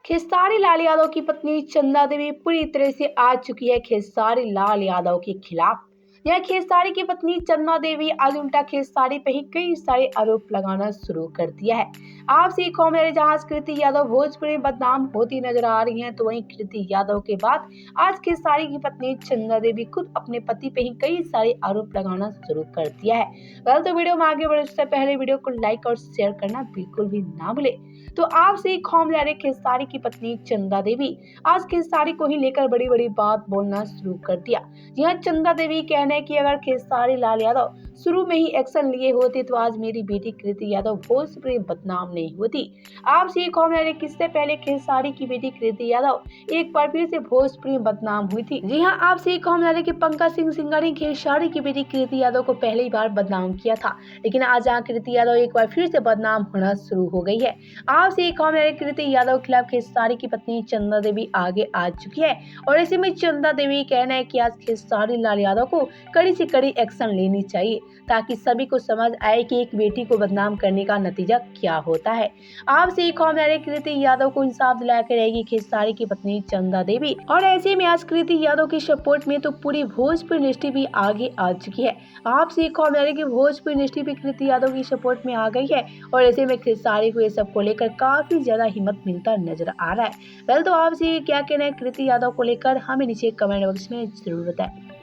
खेसारी लाल यादव की पत्नी चंदा देवी पूरी तरह से आ चुकी है खेसारी लाल यादव के खिलाफ। यह खेसारी की पत्नी चंदा देवी आज उल्टा खेसारी पे ही कई सारे आरोप लगाना शुरू कर दिया है। आपसे एक खबर है, जहां कृति यादव भोजपुरी में बदनाम होती नजर आ रही हैं, तो वहीं कृति यादव के बाद आज खेसारी की पत्नी चंदा देवी खुद अपने पति पे ही कई सारे आरोप लगाना शुरू कर दिया है। वेल, तो वीडियो में आगे बढ़ने से पहले वीडियो को लाइक और शेयर करना बिल्कुल भी ना भूले। तो आपसे एक खबर है, खेसारी की पत्नी चंदा देवी आज खेसारी को ही लेकर बड़ी बड़ी बात बोलना शुरू कर दिया। यह चंदा देवी कहना है कि अगर खेसारी लाल यादव शुरू में ही एक्शन लिए होते तो आज मेरी बेटी कृति यादव भोजपुरी बदनाम नहीं होती। आपसे एक खबर है, किससे पहले खेसारी की बेटी कृति यादव एक बार फिर से भोजपुरी बदनाम हुई थी। जी हाँ, आपसे एक खबर है कि पंकज सिंह सिंगर ने खेसारी की बेटी कृति यादव को पहली बार बदनाम किया था, लेकिन आज यहाँ कृति यादव एक बार फिर से बदनाम होना शुरू हो गई है। आपसे एक खबर है, कृति यादव के खिलाफ खेसारी की पत्नी चंदा देवी आगे आ चुकी है और ऐसे में चंदा देवी कहना है कि आज खेसारी लाल यादव को कड़ी से कड़ी एक्शन लेनी चाहिए, ताकि सभी को समझ आए कि एक बेटी को बदनाम करने का नतीजा क्या होता है। आपसे एक खबर है, कृति यादव को इंसाफ दिला के रहेगी खेसारी की पत्नी चंदा देवी और ऐसे में आज कृति यादव की सपोर्ट में तो पूरी भोजपुरी इंडस्ट्री भी आगे आ चुकी है। आपसे एक खबर है कि भोजपुरी इंडस्ट्री भी कृति यादव की सपोर्ट में आ गई है और ऐसे में खेसारी को ये सब को लेकर काफी ज्यादा हिम्मत मिलता नजर आ रहा है। वेल, तो आपसे क्या कहना है कृति यादव को लेकर, हमें नीचे कमेंट बॉक्स में जरूर बताएं।